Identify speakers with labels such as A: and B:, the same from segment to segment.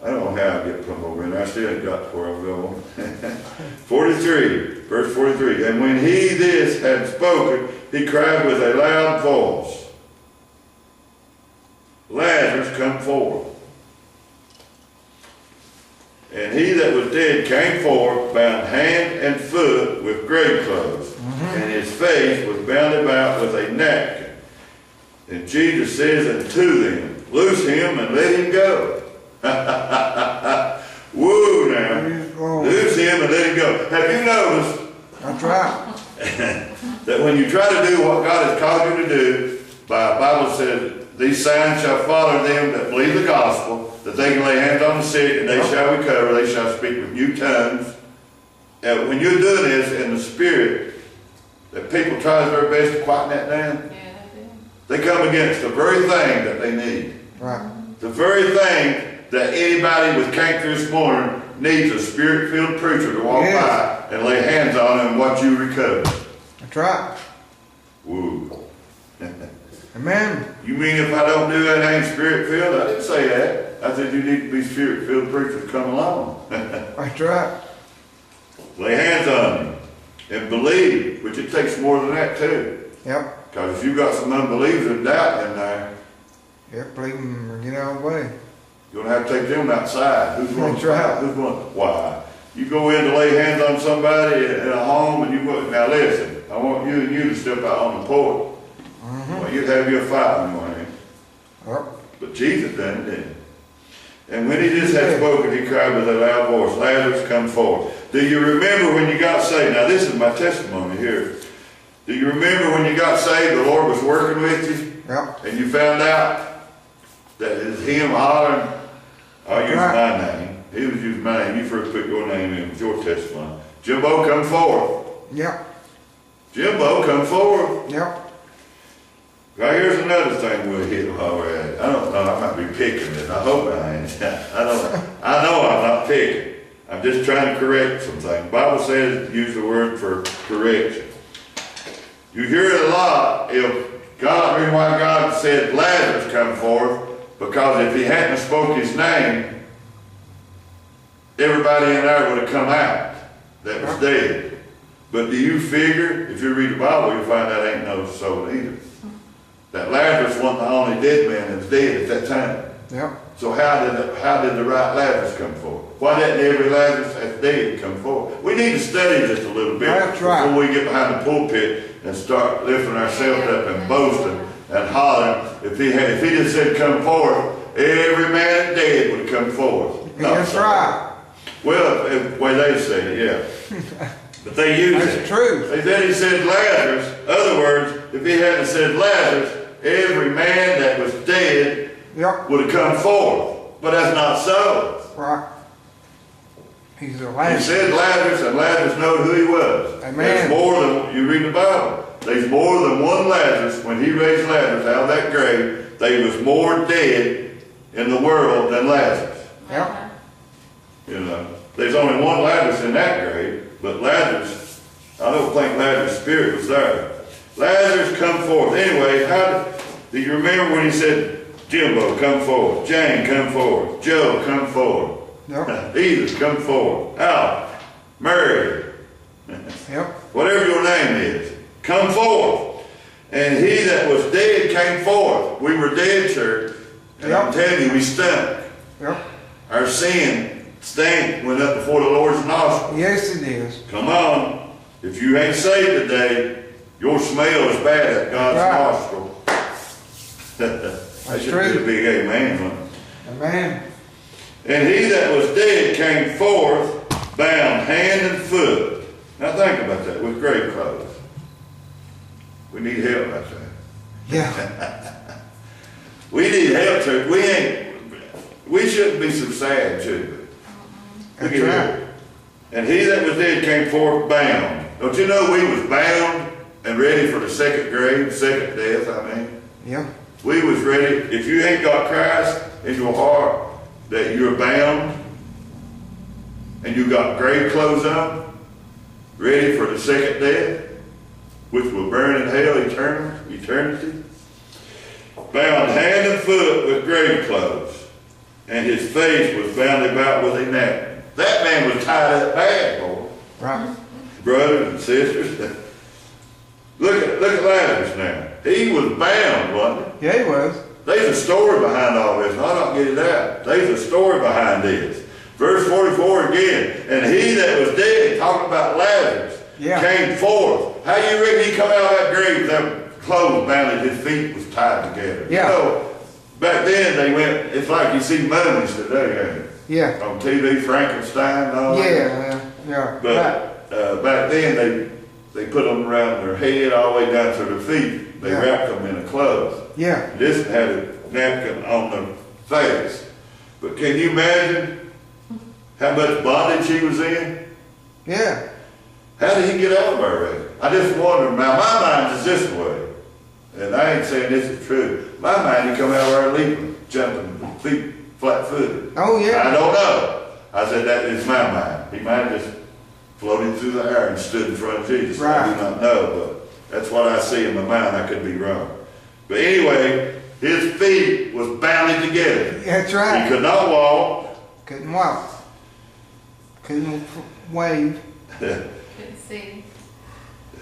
A: I don't know how I get from over in there. I still ain't got to where I'm going. 43, verse 43. And when he this had spoken, he cried with a loud voice, Lazarus, come forth. And he that was dead came forth, bound hand and foot with grave clothes, and his face was bound about with a napkin. And Jesus says unto them, Loose him and let him go. Woo now. Loose him and let him go. Have you noticed?
B: That's right.
A: That when you try to do what God has called you to do, the Bible says, these signs shall follow them that believe the gospel, that they can lay hands on the sick and they shall recover, they shall speak with new tongues. And when you're doing this in the spirit, that people try their best to quieten that down, they come against the very thing that they need.
B: Right.
A: The very thing that anybody with cancer this morning needs a spirit-filled preacher to walk by and lay hands on them and watch you recover.
B: That's right.
A: Woo.
B: Amen.
A: You mean if I don't do that, I ain't spirit-filled? I didn't say that. I said you need to be spirit-filled preachers come along.
B: That's right.
A: Lay hands on them and believe, which it takes more than that too.
B: Yep.
A: Because if you've got some unbelievers and doubt in there,
B: Yep, believe them or get out of the way.
A: you're going to have to take them outside. Who's going
B: That's right.
A: Who's going? Why? You go in to lay hands on somebody in a home and you go, now listen, I want you and you to step out on the porch. Well, you'd have your fight in your hand.
B: Yep.
A: But Jesus done it, didn't he? And when he just had spoken, he cried with a loud voice, Lazarus, come forth. Do you remember when you got saved? Now this is my testimony here. Do you remember when you got saved, the Lord was working with you?
B: Yep.
A: And you found out that it's him hollering, I'll use my name. He was using my name. You first put your name in with your testimony. Jimbo, come forth.
B: Yep.
A: Jimbo, come forth.
B: Yep.
A: Now here's another thing we'll hit while we're at it. I don't know, I might be picking it. I hope I ain't. I know I'm not picking. I'm just trying to correct some things. The Bible says use the word for correction. You hear it a lot if God, reason why God said Lazarus come forth, because if he hadn't spoke his name, everybody in there would have come out that was dead. But do you figure, if you read the Bible, you'll find that ain't no soul either. That Lazarus wasn't the only dead man that was dead at that time.
B: Yep.
A: So how did the right Lazarus come forth? Why didn't every Lazarus that's dead come forth? We need to study just a little bit before we get behind the pulpit and start lifting ourselves up and boasting and hollering. If he just said come forth, every man dead would come forth. No,
B: That's right.
A: Well, the way they say it, yeah. But they use it.
B: That's true.
A: Then he said Lazarus. In other words, if he hadn't said Lazarus, every man that was dead would have come forth. But that's not so.
B: Right. He's a
A: He
B: Lazarus.
A: said Lazarus, and Lazarus knew who he was.
B: Amen.
A: There's more than, you read the Bible, there's more than one Lazarus. When he raised Lazarus out of that grave, there was more dead in the world than Lazarus.
B: Yep.
A: You know, there's only one Lazarus in that grave, but Lazarus, I don't think Lazarus' spirit was there. Lazarus, come forth. Anyway, do you remember when he said, Jimbo, come forth. Jane, come forth. Joe, come forth.
B: Yep.
A: Edith, come forth. Al, Mary,
B: Yep.
A: whatever your name is, come forth. And he that was dead came forth. We were dead, church. And I'm telling you, we stunk.
B: Yep.
A: Our sin stank went up before the Lord's nostrils.
B: Yes, it is.
A: Come on. If you ain't saved today, your smell is bad at God's nostril. That should be a big amen. Huh?
B: Amen.
A: And he that was dead came forth, bound hand and foot. Now think about that, with grave clothes. We need help right there.
B: Yeah.
A: We need help, church. We shouldn't be so sad, should we?
B: That's right.
A: And he that was dead came forth bound. Don't you know we was bound and ready for the second grave, second death, I mean?
B: Yeah.
A: We was ready. If you ain't got Christ in your heart, that you're bound and you got grave clothes on, ready for the second death, which will burn in hell eternity, bound hand and foot with grave clothes. and his face was bound about with a napkin. That man was tied up bad, boy.
B: Right.
A: Brothers and sisters. Look at Lazarus now. He was bound, wasn't he?
B: Yeah, he was.
A: There's a story behind all this, and I don't get it out. There's a story behind this. Verse 44 again. And he that was dead, talking about Lazarus, came forth. How do you reckon he come out of that grave with that clothes bound and his feet was tied together?
B: Yeah.
A: You know, back then they went, it's like you see mummies today, ain't it?
B: Yeah.
A: On TV, Frankenstein and all that.
B: Yeah.
A: But back then they put them around their head all the way down to their feet. They wrapped them in a clothes.
B: Yeah.
A: This had a napkin on their face. But can you imagine how much bondage he was in?
B: Yeah.
A: How did he get out of there? I just wonder. Now my mind is this way, and I ain't saying this is true. My mind, he come out of there leaping, jumping, feet flat-footed.
B: Oh yeah.
A: I don't know. I said that is my mind. He might have just floated through the air and stood in front of Jesus.
B: Right.
A: I do not know, but that's what I see in my mind. I could be wrong. But anyway, his feet was bound together.
B: That's right.
A: He could not walk.
B: Couldn't walk. Couldn't wave.
C: Couldn't see.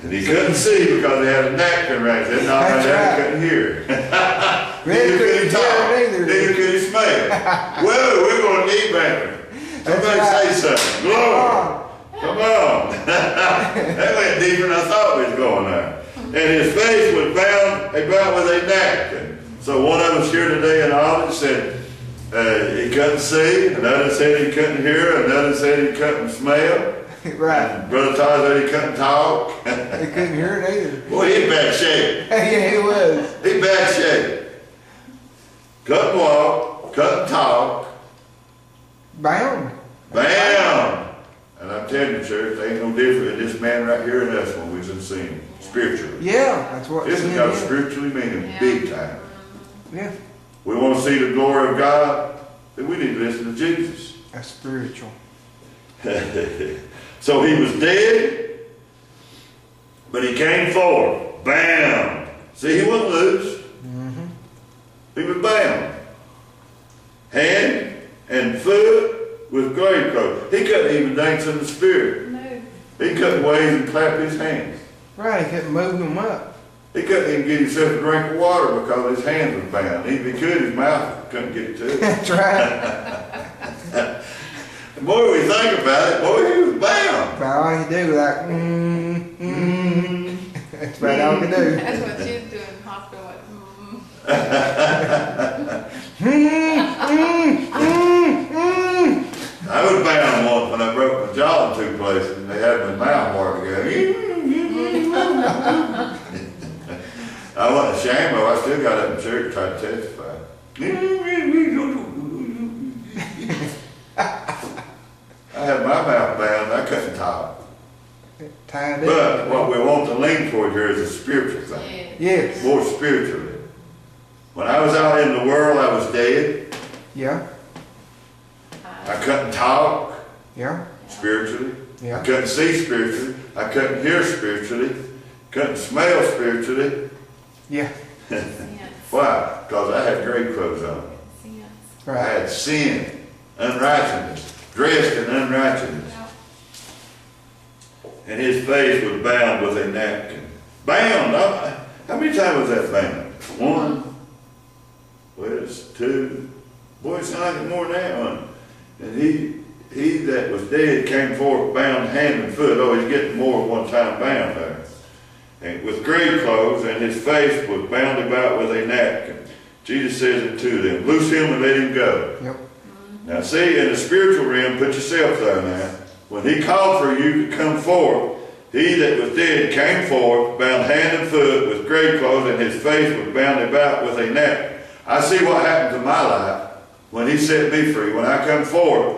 A: And he couldn't see because he had a napkin right there. No,
B: That's right.
A: He couldn't hear.
B: Really
A: Neither could he
B: couldn't
A: talk.
B: hear neither.
A: Neither could he smell. Whoa, we're going to eat better. Somebody
B: right.
A: say something. Glory. Come on. That went deeper than I thought it was going there. And his face was bound about with a napkin. So one of us here today in the audience said he couldn't see. Another said he couldn't hear. Another said he couldn't smell.
B: Right.
A: And Brother Todd said he couldn't talk.
B: He couldn't hear it either.
A: Boy, he in bad shape.
B: Yeah, he was.
A: He in bad shape. Couldn't walk. Couldn't talk.
B: Bound.
A: Bound. And I'm telling you, church, there ain't no different in this man right here and us when we was in sin. Spiritually.
B: Yeah, that's what
A: This has
B: sin
A: got
B: is.
A: spiritually meaning
C: Yeah.
A: big time.
B: Yeah,
A: We want to see the glory of God, then we need to listen to Jesus.
B: that's spiritual.
A: So he was dead, but he came forth, bound. See, he wasn't loose. He was bound. Hand and foot with grave clothes. He couldn't even dance in the spirit.
C: No.
A: He couldn't wave and clap his hands.
B: Right, he couldn't move them up.
A: He couldn't even get himself a drink of water because his hands was bound. Even if he could, his mouth couldn't get to it.
B: That's right.
A: The more we think about it, boy, he was bound.
B: About all you do, like, That's about all you do.
C: That's what she's doing in hospital. Like,
A: I was bound once when I broke my jaw in two places and they had my mouth hard together. I wasn't ashamed of it. I still got up in church and tried to testify. I had my mouth bound, I couldn't talk.
B: Tied
A: But
B: up.
A: what we want to lean toward here is a spiritual thing.
C: yeah.
B: Yes.
A: More spiritually. When I was out in the world, I was dead.
B: Yeah.
A: I couldn't talk
B: Yeah.
A: spiritually. I
B: Yeah.
A: couldn't see spiritually. I couldn't hear spiritually. Couldn't smell spiritually.
B: Yeah.
C: Sense.
A: Why? Because I had grave clothes on.
C: Sense.
A: I
B: Right.
A: had sin, unrighteousness, dressed in unrighteousness. And his face was bound with a napkin. Bound! How many times was that bound? One. Well, it's two. Boy, it sounds like more than that one. And he that was dead came forth bound hand and foot. Oh, he's getting more at one time bound there. And with grave clothes, and his face was bound about with a napkin. Jesus says unto them, loose him and let him go.
B: Yep.
A: Now see, in the spiritual realm, put yourself there now. When he called for you to come forth, he that was dead came forth, bound hand and foot with grave clothes, and his face was bound about with a napkin. I see what happened to my life when he set me free. When I come forth,